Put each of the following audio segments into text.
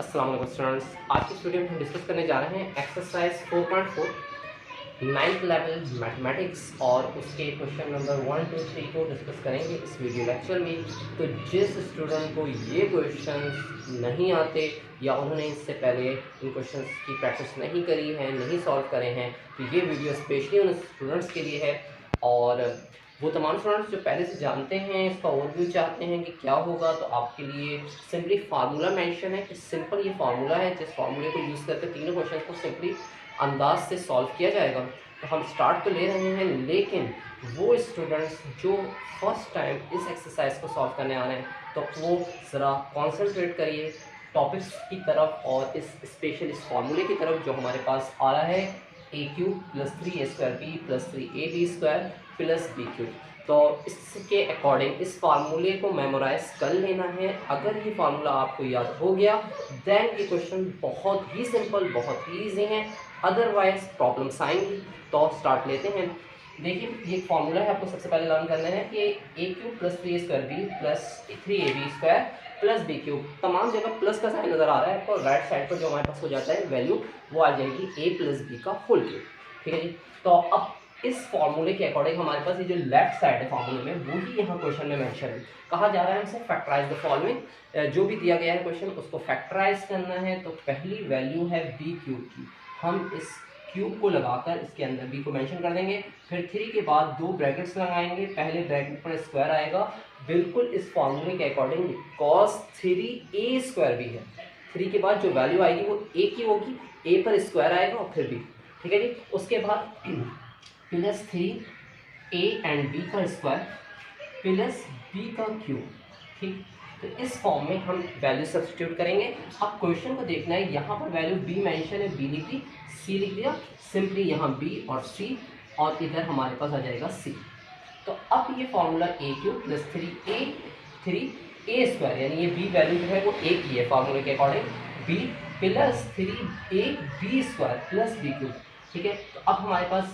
अस्सलाम वालेकुम स्टूडेंट्स। आज की वीडियो में हम डिस्कस करने जा रहे हैं एक्सरसाइज 4.4 नाइन्थ लेवल मैथमेटिक्स और उसके क्वेश्चन नंबर 1, 2, 3 को डिस्कस करेंगे इस वीडियो लेक्चर में। तो जिस स्टूडेंट को ये क्वेश्चंस नहीं आते या उन्होंने इससे पहले इन क्वेश्चंस की प्रैक्टिस नहीं करी है, नहीं सॉल्व करे हैं, तो ये वीडियो स्पेशली उन स्टूडेंट्स के लिए है। और वो तमाम स्टूडेंट्स जो पहले से जानते हैं, इसका ओवरव्यू चाहते हैं कि क्या होगा, तो आपके लिए सिंपली फार्मूला मेंशन है कि सिंपल ये फार्मूला है जिस फार्मूले को यूज़ करके तीनों क्वेश्चन को सिंपली अंदाज से सॉल्व किया जाएगा। तो हम स्टार्ट तो ले रहे हैं, लेकिन वो स्टूडेंट्स जो फर्स्ट टाइम इस एक्सरसाइज को सॉल्व करने आ रहे हैं तो वो ज़रा कॉन्सेंट्रेट करिए टॉपिक्स की तरफ और इस स्पेशल इस फार्मूले की तरफ जो हमारे पास आ रहा है a³ + 3a² b + 3ab² + b³। तो इसके अकॉर्डिंग इस फार्मूले को मेमोराइज कर लेना है। अगर ये फार्मूला आपको याद हो गया देन ये क्वेश्चन बहुत ही सिंपल, बहुत ही ईजी हैं। अदरवाइज प्रॉब्लम्स आएंगी। तो स्टार्ट लेते हैं। देखिए ये फार्मूला है, आपको सबसे पहले लर्न करना है कि a³ + 3a² b + 3ab² + b³। तमाम जगह प्लस का साइन नज़र आ रहा है आपको। राइट साइड पर जो हमारे पास हो जाता है वैल्यू वो आ जाएगी a + b का होल क्यूब। ठीक है जी। तो अब इस फॉर्मूले के अकॉर्डिंग हमारे पास ये जो लेफ्ट साइड है फॉर्मूले में वही यहाँ क्वेश्चन में मेंशन है। कहा जा रहा है हमसे फैक्टराइज द फॉलोइंग। जो भी दिया गया है क्वेश्चन उसको फैक्टराइज करना है। तो पहली वैल्यू है b³ की, हम इस क्यूब को लगाकर इसके अंदर b को मेंशन कर देंगे। फिर 3 के बाद 2 ब्रैकेट्स लगाएंगे, पहले ब्रैकेट पर स्क्वायर आएगा बिल्कुल इस फॉर्मूले के अकॉर्डिंग cos 3a² भी है। 3 के बाद जो वैल्यू आएगी वो a की होगी, a पर स्क्वायर आएगा और फिर b। ठीक है जी। उसके बाद +3a एंड b का स्क्वायर प्लस b का क्यूब। ठीक, तो इस फॉर्म में हम वैल्यू सब्स्टिट्यूट करेंगे। अब क्वेश्चन को देखना है, यहाँ पर वैल्यू b मेंशन है, b लिख दी, c लिख दिया, सिंपली यहाँ b और c और इधर हमारे पास आ जाएगा c। तो अब ये फॉर्मूला a³ + 3a² यानी ये b वैल्यू जो है वो a की है फॉर्मूले के अकॉर्डिंग, b + 3ab² + b³। ठीक है। तो अब हमारे पास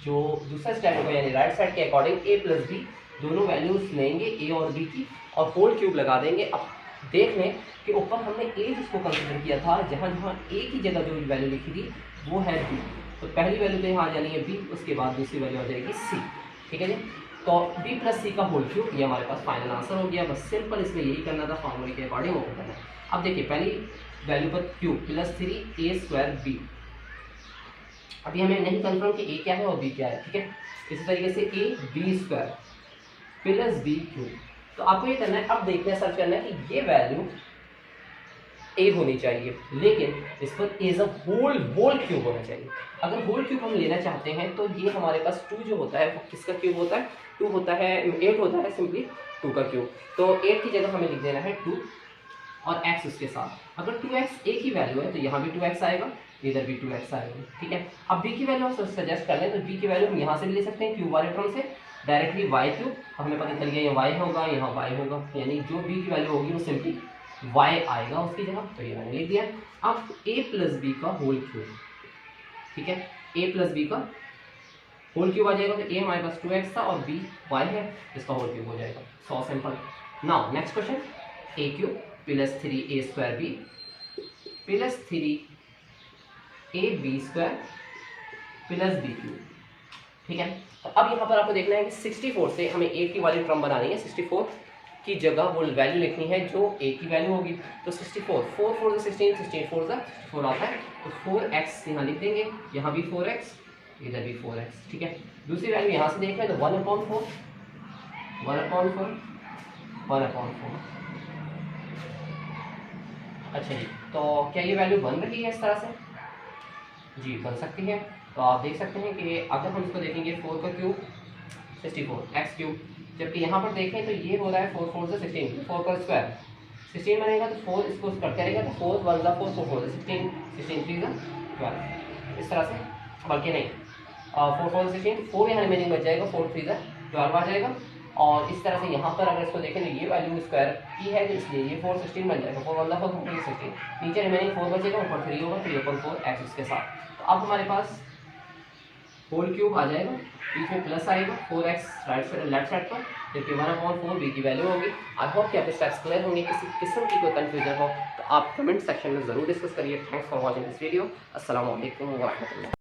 जो दूसरा स्टेप होगा यानी राइट साइड के अकॉर्डिंग a + b दोनों वैल्यूज लेंगे a और b की और होल क्यूब लगा देंगे। अब देख लें कि ऊपर हमने a जिसको कंसिडर किया था, जहाँ जहाँ a की जगह जो वैल्यू लिखी थी वो है b। तो पहली वैल्यू तो यहाँ आ जानी है b, उसके बाद दूसरी वैल्यू आ जाएगी c। ठीक है जी। तो b + c का होल क्यूब ये हमारे पास फाइनल आंसर हो गया। बस सिंपल इसमें यही करना था, फॉर्मूले के अकॉर्डिंग वो करना है। अब देखिए पहली वैल्यू पर क्यूब + 3a² b। अभी हमें नहीं कंफर्म कि a क्या है और b क्या है। ठीक है। इसी तरीके से ab² + b³। तो आपको ये करना है, अब देखना है, सर्च करना है कि ये वैल्यू a होनी चाहिए, लेकिन इस पर एज अ होल क्यूब होना चाहिए। अगर होल क्यूब हम लेना चाहते हैं तो ये हमारे पास 2 जो होता है वो किसका क्यूब होता है, 2 होता है, 8 होता है, सिंपली 2 का क्यूब। तो 8 की जगह हमें लिख देना है 2 और x उसके साथ। अगर 2x a की वैल्यू है तो यहाँ भी 2x आएगा, इधर भी 2x आएगा। ठीक है। अब b की वैल्यू हम सजेस्ट कर लें तो b की वैल्यू हम यहाँ से भी ले सकते हैं क्यूब वाले टर्म से, डायरेक्टली y³ हमें पता चल गया ये y होगा, यहाँ y होगा, यानी जो b की वैल्यू होगी वो सिंपली y आएगा उसकी जगह। तो ये मैंने लिख दिया। अब a + b का होल क्यूब। ठीक है। a + b का होल क्यूब आ जाएगा। तो a हमारे पास 2x था और b y है, इसका होल क्यूब हो जाएगा। So simple. Now next question, a³ + 3a² b + 3ab² + b³। ठीक है। तो अब यहाँ पर आपको देखना है कि 64 से हमें a की वाली टर्म बनानी है। 64 की जगह वो वैल्यू लिखनी है जो a की वैल्यू होगी। तो 64, 4 4 16, 16 4 4 आता है, तो 4x यहाँ लिख देंगे, यहाँ भी 4x, इधर भी 4x। ठीक है। दूसरी वैल्यू यहाँ से देख रहे हैं तो 1/4, 1/4, 1/4। अच्छा जी। तो क्या ये वैल्यू बन रही है इस तरह से? जी बन सकती है। तो आप देख सकते हैं कि अगर हम इसको देखेंगे 4 का क्यूब 64 x³, जबकि यहाँ पर देखें तो ये हो रहा है 4 4 से 16, 4 का स्क्वायर 16 बनेगा, तो 4 इसको कट करेगा तो 4 1 4 4 4 16 16 3 12, इस तरह से। बल्कि नहीं, 4 4 16, 4 यहाँ रिमेनिंग बच जाएगा, 4 3 12 आ जाएगा। और इस तरह से यहाँ पर अगर इसको देखें तो ये वैल्यू स्क्वायर की है, तो इसलिए ये 4 16 बन जाएगा, 4 1 4 4 16, नीचे रिमेनिंग 4 बचेगा, ऊपर 3 होगा, 3/4 x इसके साथ। तो अब हमारे पास होल क्यूब आ जाएगा, बीच में प्लस आएगा, 4x लेफ्ट साइड पर, जबकि 1/4 b की वैल्यू होगी। आई होप कि आपके स्टेप्स क्लियर होंगे। किसी किस्म की कोई कन्फ्यूजन हो तो आप कमेंट सेक्शन में ज़रूर डिस्कस करिए। Thanks for watching this video. अस्सलाम वालेकुम व रहमतुल्लाह।